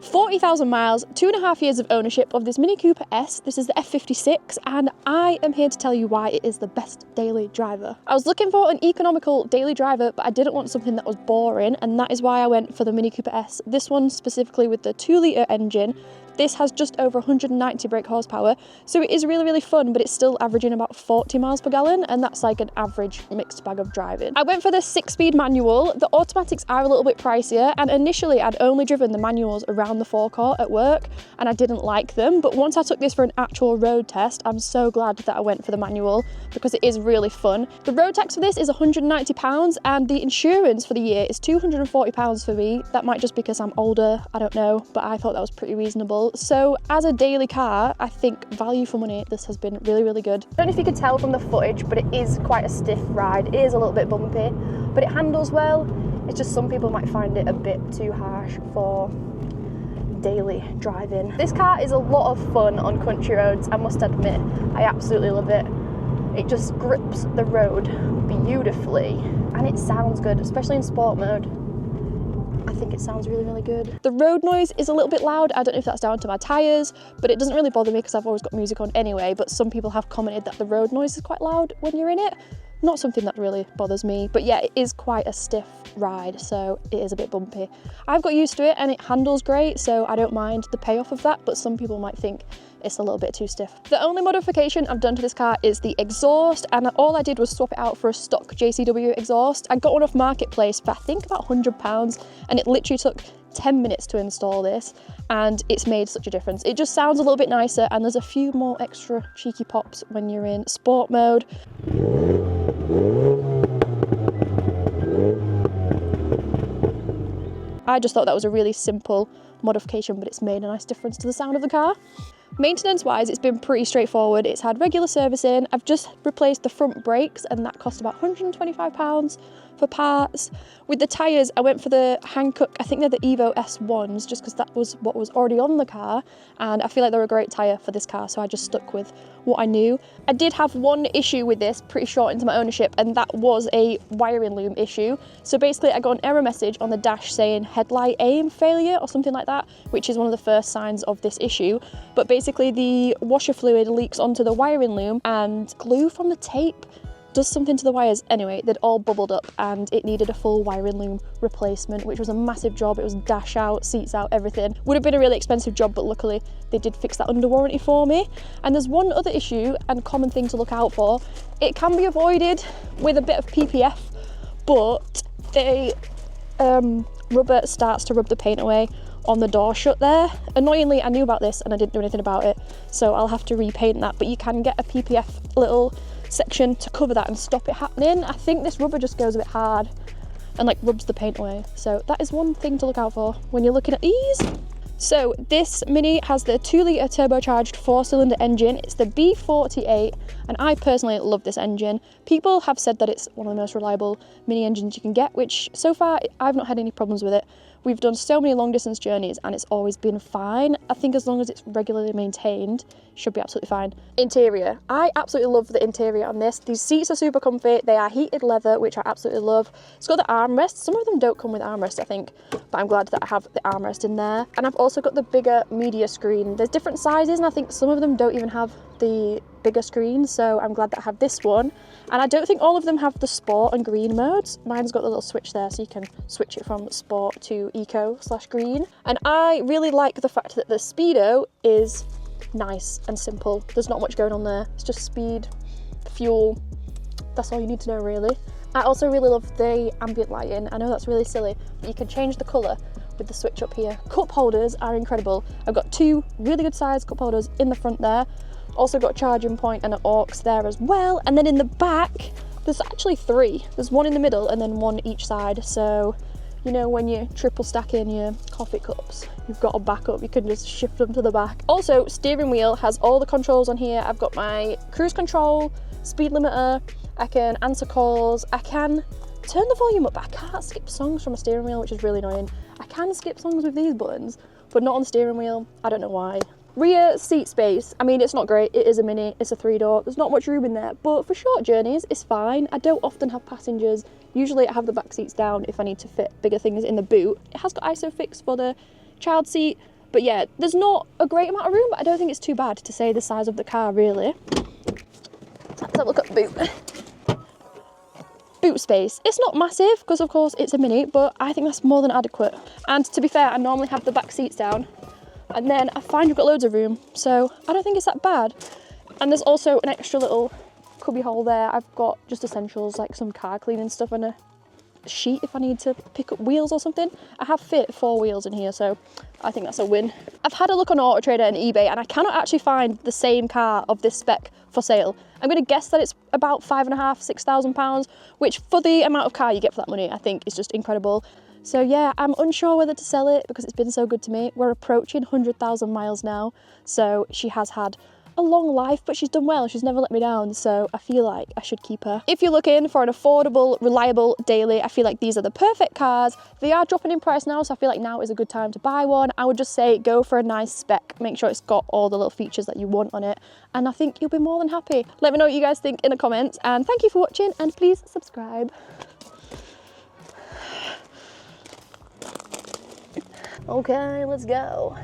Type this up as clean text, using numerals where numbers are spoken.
40,000 miles, 2.5 years of ownership of this Mini Cooper S. This is the F56, and I am here to tell you why it is the best daily driver. I was looking for an economical daily driver, but I didn't want something that was boring, and that is why I went for the Mini Cooper S. This one specifically with the 2-litre engine. This has just over 190 brake horsepower, so it is really, really fun, but it's still averaging about 40 miles per gallon, and that's like an average mixed bag of driving. I went for the 6-speed manual. The automatics are a little bit pricier, and initially I'd only driven the manuals around the forecourt at work, and I didn't like them, but once I took this for an actual road test, I'm so glad that I went for the manual, because it is really fun. The road tax for this is £190, and the insurance for the year is £240 for me. That might just be because I'm older, I don't know, but I thought that was pretty reasonable. So as a daily car, I think value for money, this has been really, really good. I don't know if you can tell from the footage, but it is quite a stiff ride. It is a little bit bumpy, but it handles well. It's just some people might find it a bit too harsh for daily driving. This car is a lot of fun on country roads, I must admit. I absolutely love it. It just grips the road beautifully, and it sounds good, especially in sport mode. I think it sounds really, really good. The road noise is a little bit loud. I don't know if that's down to my tyres, but it doesn't really bother me because I've always got music on anyway, but some people have commented that the road noise is quite loud when you're in it. Not something that really bothers me, but yeah, it is quite a stiff ride, so it is a bit bumpy. I've got used to it and it handles great, so I don't mind the payoff of that, but some people might think it's a little bit too stiff. The only modification I've done to this car is the exhaust, and all I did was swap it out for a stock JCW exhaust. I got one off Marketplace for I think about £100, and it literally took 10 minutes to install this, and it's made such a difference. It just sounds a little bit nicer, and there's a few more extra cheeky pops when you're in sport mode. I just thought that was a really simple modification, but it's made a nice difference to the sound of the car. Maintenance wise, it's been pretty straightforward. It's had regular servicing. I've just replaced the front brakes, and that cost about £125 for parts. With the tyres, I went for the Hankook, I think they're the Evo S1s, just because that was what was already on the car, and I feel like they're a great tyre for this car, so I just stuck with what I knew. I did have one issue with this pretty short into my ownership, and that was a wiring loom issue. So basically I got an error message on the dash saying headlight aim failure or something like that, which is one of the first signs of this issue. But basically the washer fluid leaks onto the wiring loom, and glue from the tape does something to the wires. Anyway, they'd all bubbled up and it needed a full wiring loom replacement, which was a massive job. It was dash out, seats out, everything. Would have been a really expensive job, but luckily they did fix that under warranty for me. And there's one other issue and common thing to look out for. It can be avoided with a bit of PPF, but the rubber starts to rub the paint away on the door shut there. Annoyingly, I knew about this and I didn't do anything about it, so I'll have to repaint that, but you can get a PPF little section to cover that and stop it happening. I think this rubber just goes a bit hard and like rubs the paint away, so that is one thing to look out for when you're looking at these. So this Mini has the 2-litre turbocharged 4-cylinder engine. It's the B48, and I personally love this engine. People have said that it's one of the most reliable Mini engines you can get, which so far I've not had any problems with it. We've done so many long distance journeys and it's always been fine. I think as long as it's regularly maintained, it should be absolutely fine. Interior. I absolutely love the interior on this. These seats are super comfy. They are heated leather, which I absolutely love. It's got the armrest. Some of them don't come with armrest, I think, but I'm glad that I have the armrest in there. And I've also got the bigger media screen. There's different sizes, and I think some of them don't even have the bigger screen, so I'm glad that I have this one. And I don't think all of them have the sport and green modes. Mine's got the little switch there, so you can switch it from sport to eco/green. And I really like the fact that the speedo is nice and simple. There's not much going on there. It's just speed, fuel. That's all you need to know, really. I also really love the ambient lighting. I know that's really silly, but you can change the colour with the switch up here. Cup holders are incredible. I've got 2 really good sized cup holders in the front there. Also got a charging point and an aux there as well. And then in the back, there's actually 3. There's one in the middle and then one each side. So, you know, when you're triple stacking your coffee cups, you've got a backup, you can just shift them to the back. Also, steering wheel has all the controls on here. I've got my cruise control, speed limiter, I can answer calls, I can turn the volume up, but I can't skip songs from a steering wheel, which is really annoying. I can skip songs with these buttons, but not on the steering wheel. I don't know why. Rear seat space, I mean, it's not great. It is a Mini, it's a 3-door. There's not much room in there, but for short journeys, it's fine. I don't often have passengers. Usually I have the back seats down if I need to fit bigger things in the boot. It has got ISOFIX for the child seat, But yeah, there's not a great amount of room, but I don't think it's too bad to say the size of the car, really. Let's have a look at boot. Boot space. It's not massive because of course it's a Mini, but I think that's more than adequate. And to be fair, I normally have the back seats down and then I find you've got loads of room, so I don't think it's that bad. And there's also an extra little cubby hole there. I've got just essentials like some car cleaning stuff and a sheet if I need to pick up wheels or something. I have fit 4 wheels in here, so I think that's a win. I've had a look on Auto Trader and eBay and I cannot actually find the same car of this spec for sale. I'm going to guess that it's about £5,500 to £6,000, which for the amount of car you get for that money, I think is just incredible. So yeah, I'm unsure whether to sell it because it's been so good to me. We're approaching 100,000 miles now, so she has had a long life, but she's done well. She's never let me down, so I feel like I should keep her. If you're looking for an affordable, reliable daily, I feel like these are the perfect cars. They are dropping in price now, so I feel like now is a good time to buy one. I would just say go for a nice spec, make sure it's got all the little features that you want on it, and I think you'll be more than happy. Let me know what you guys think in the comments, and thank you for watching, and please subscribe. Okay, let's go.